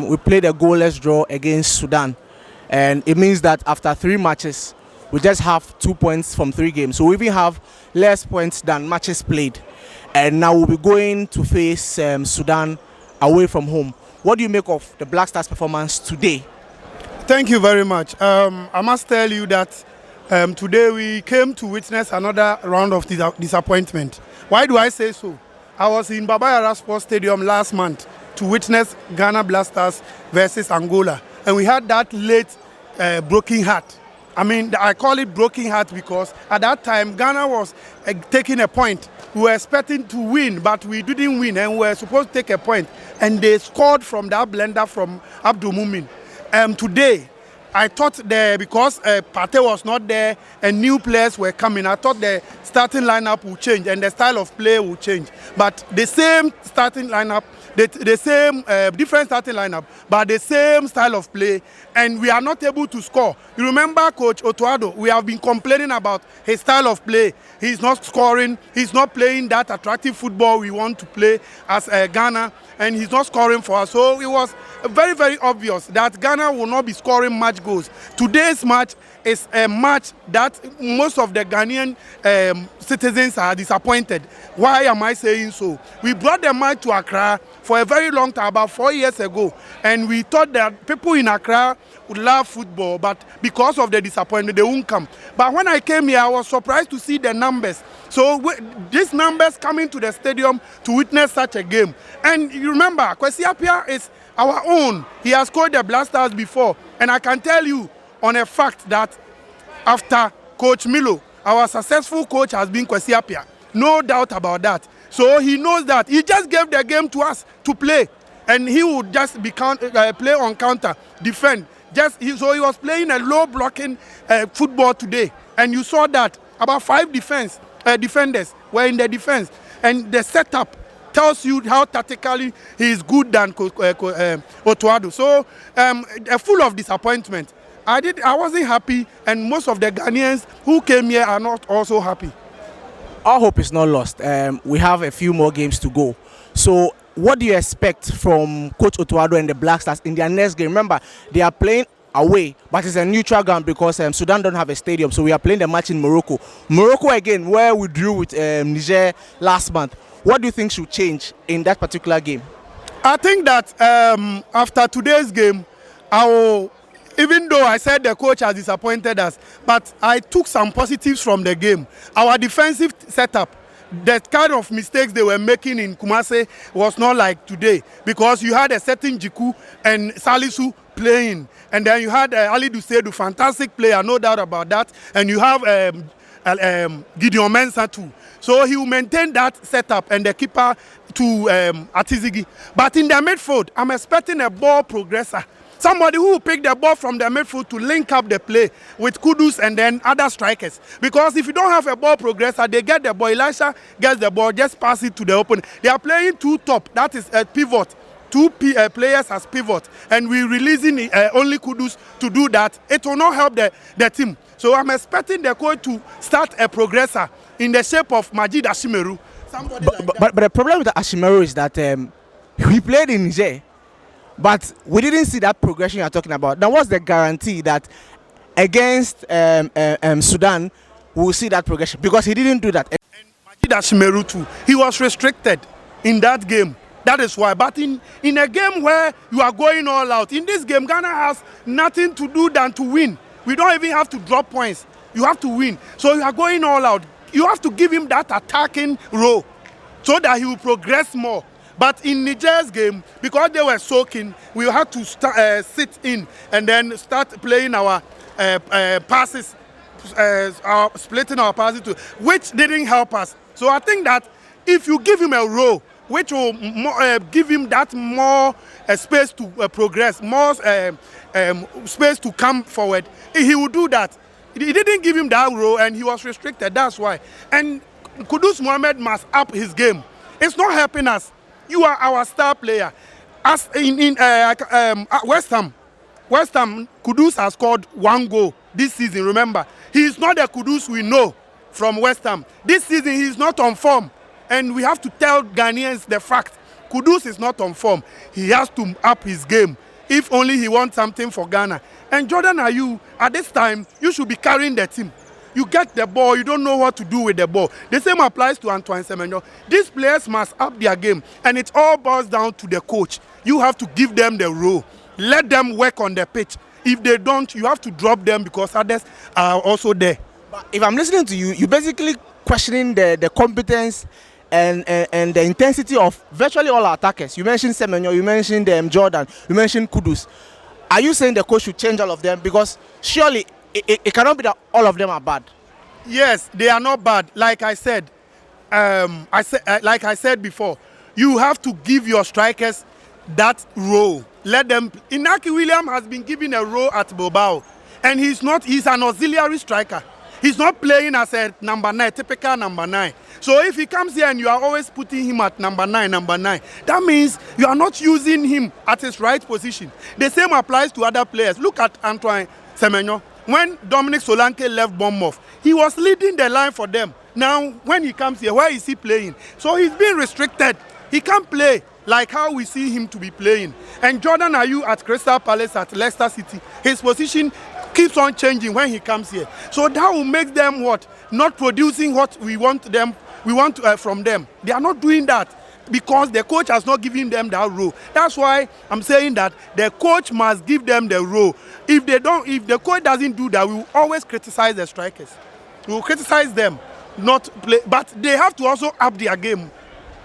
we played a goalless draw against Sudan, and it means that after 3 matches, we just have 2 points from 3 games. So we even have less points than matches played. And now we'll be going to face Sudan away from home. What do you make of the Black Stars' performance today? Thank you very much. I must tell you that today we came to witness another round of disappointment. Why do I say so? I was in Baba Yara Sports Stadium last month to witness Ghana Blasters versus Angola. And we had that late broken heart. I mean, I call it broken heart because at that time, Ghana was taking a point. We were expecting to win, but we didn't win, and we were supposed to take a point. And they scored from that blender from Abdul Mumin. Today, I thought because Pate was not there and new players were coming, I thought the starting lineup would change and the style of play would change. But the same starting lineup, the same different starting lineup, but the same style of play, and we are not able to score. You remember Coach Otuado, we have been complaining about his style of play. He's not scoring, he's not playing that attractive football we want to play as Ghana, and he's not scoring for us. So it was very, very obvious that Ghana will not be scoring much goals. Today's match is a match that most of the Ghanaian citizens are disappointed. Why am I saying so? We brought the match to Accra for a very long time, about 4 years ago, and we thought that people in Accra would love football, but because of the disappointment, they won't come. But when I came here, I was surprised to see the numbers. So these numbers coming to the stadium to witness such a game. And you remember, Kwesi Appiah is our own. He has coached the Blasters before, and I can tell you on a fact that after Coach Milo, our successful coach has been Kwesi Appiah. No doubt about that. So he knows that. He just gave the game to us to play. And he would just play on counter, defend. So he was playing a low blocking football today. And you saw that about 5 defenders were in the defense. And the setup tells you how tactically he is good than Otuado. So full of disappointment. I wasn't happy, and most of the Ghanaians who came here are not also happy. Our hope is not lost. We have a few more games to go. So what do you expect from Coach Otuado and the Black Stars in their next game? Remember, they are playing away, but it's a neutral ground because Sudan don't have a stadium. So we are playing the match in Morocco. Morocco again, where we drew with Niger last month. What do you think should change in that particular game? I think that after today's game, even though I said the coach has disappointed us, but I took some positives from the game. Our defensive setup, the kind of mistakes they were making in Kumasi was not like today, because you had a certain Jiku and Salisu playing, and then you had Ali Dusedu, fantastic player, no doubt about that, and you have Gideon Mensah too. So he will maintain that setup and the keeper to Atizigi. But in the midfield, I'm expecting a ball progressor. Somebody who will pick the ball from the midfield to link up the play with Kudus and then other strikers. Because if you don't have a ball progressor, they get the ball. Elisha gets the ball, just pass it to the opponent. They are playing 2 top. That is a pivot. 2 players as pivot. And we're releasing only Kudus to do that. It will not help the team. So I'm expecting the coach to start a progressor in the shape of Majid Ashimeru. But the problem with Ashimeru is that we played in Niger. But we didn't see that progression you're talking about. Now, what's the guarantee that against Sudan we'll see that progression? Because he didn't do that. And Majid Ashimeru too, he was restricted in that game. That is why. But in a game where you are going all out, in this game, Ghana has nothing to do than to win. We don't even have to drop points. You have to win. So you are going all out. You have to give him that attacking role so that he will progress more. But in Niger's game, because they were soaking, we had to sit in and then start playing our passes, splitting our passes, which didn't help us. So I think that if you give him a role, which will give him that more space to progress, more space to come forward, he will do that. He didn't give him that role and he was restricted, that's why. And Kudus Mohammed must up his game. It's not helping us. You are our star player. As in West Ham, Kudus has scored 1 goal this season, remember. He is not the Kudus we know from West Ham. This season he is not on form. And we have to tell Ghanaians the fact. Kudus is not on form. He has to up his game if only he wants something for Ghana. And Jordan Ayew, at this time, you should be carrying the team. You get the ball, you don't know what to do with the ball. The same applies to Antoine Semenyo. These players must up their game, and it all boils down to the coach. You have to give them the role. Let them work on the pitch. If they don't, you have to drop them because others are also there. But if I'm listening to you, you're basically questioning the competence and the intensity of virtually all our attackers. You mentioned Semenyo, you mentioned Jordan, you mentioned Kudus. Are you saying the coach should change all of them? Because surely it cannot be that all of them are bad. Yes, they are not bad. Like I said, like I said before, you have to give your strikers that role. Let them. Inaki Williams has been given a role at Bilbao, and he's an auxiliary striker. He's not playing as a number 9, typical number 9. So if he comes here and you are always putting him at number 9, that means you are not using him at his right position. The same applies to other players. Look at Antoine Semenyo. When Dominic Solanke left Bournemouth, he was leading the line for them. Now, when he comes here, where is he playing? So he's being restricted. He can't play like how we see him to be playing. And Jordan Ayew at Crystal Palace, at Leicester City, his position keeps on changing when he comes here. So that will make them what? Not producing what we want from them. They are not doing that because the coach has not given them that role. That's why I'm saying that the coach must give them the role. If the coach doesn't do that, we will always criticize the strikers. We will criticize them, not play, but they have to also up their game,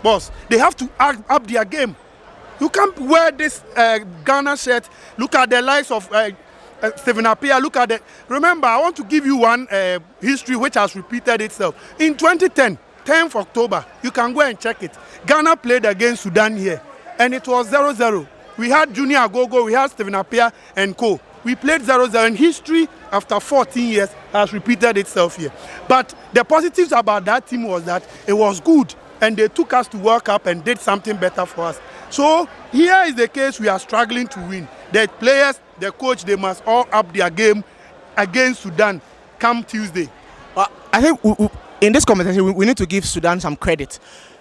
boss. They have to up their game. You can't wear this Ghana shirt. Look at the likes of Stephen Appiah. Look at it. Remember, I want to give you one history which has repeated itself. In 2010, 10th October, you can go and check it. Ghana played against Sudan here, and it was 0-0. We had Junior Agogo, we had Stephen Appiah and co. We played 0-0, and history after 14 years has repeated itself here. But the positives about that team was that it was good, and they took us to World Cup and did something better for us. So here is the case we are struggling to win. The players, the coach, they must all up their game against Sudan come Tuesday. I think in this conversation, we need to give Sudan some credit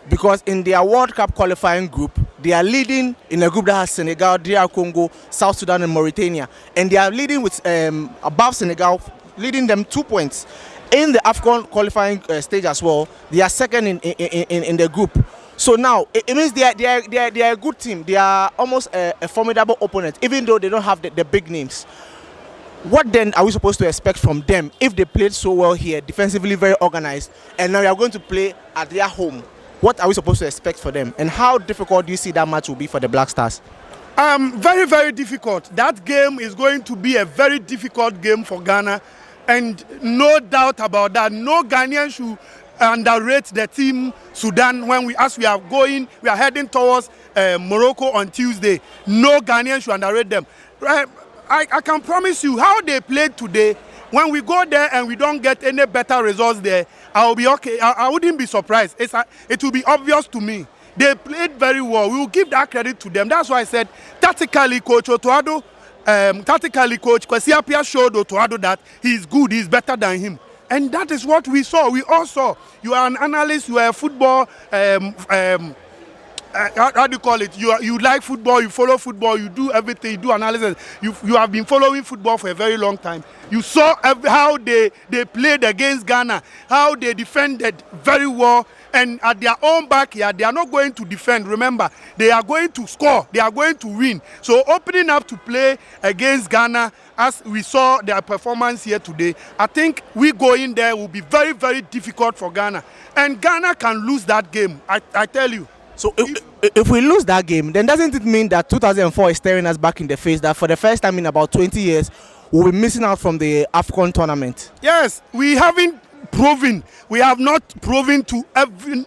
because in their World Cup qualifying group, they are leading in a group that has Senegal, DR Congo, South Sudan, and Mauritania. And they are leading with above Senegal, leading them 2 points. In the AFCON qualifying stage as well, they are second in the group. So now, it means they are a good team. They are almost a formidable opponent, even though they don't have the big names. What then are we supposed to expect from them if they played so well here, defensively very organized, and now we are going to play at their home? What are we supposed to expect for them? And how difficult do you see that match will be for the Black Stars? Very, very difficult. That game is going to be a very difficult game for Ghana. And no doubt about that. No Ghanaian should underrate the team Sudan when we are heading towards Morocco on Tuesday. No Ghanaian should underrate them. I can promise you how they played today. When we go there and we don't get any better results there, I'll be okay. I wouldn't be surprised. It will be obvious to me. They played very well. We will give that credit to them. That's why I said tactically, Coach Otoado, Coach Kwesi Appiah showed Otoado that he's good, he's better than him. And that is what we saw. We all saw. You are an analyst, you are a football, how do you call it? You like football, you follow football, you do everything, you do analysis. You have been following football for a very long time. You saw how they played against Ghana, how they defended very well. And at their own backyard, they are not going to defend. Remember, they are going to score. They are going to win. So opening up to play against Ghana, as we saw their performance here today, I think we going there will be very, very difficult for Ghana. And Ghana can lose that game, I tell you. So if we lose that game, then doesn't it mean that 2004 is staring us back in the face, that for the first time in about 20 years, we'll be missing out from the AFCON tournament? Yes, we haven't proven. We have not proven to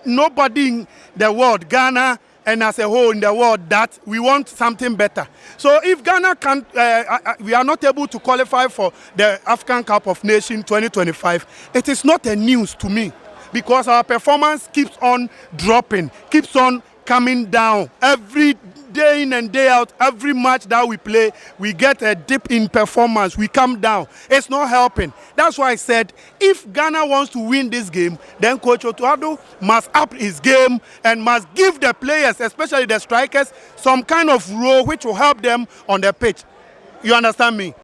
nobody in the world, Ghana and as a whole in the world, that we want something better. So if Ghana can't, we are not able to qualify for the African Cup of Nations 2025, it is not a news to me because our performance keeps on dropping, keeps on coming down every day in and day out. Every match that we play, we get a dip in performance. We come down. It's not helping. That's why I said if Ghana wants to win this game, then Coach Otuado must up his game and must give the players, especially the strikers, some kind of role which will help them on the pitch. You understand me?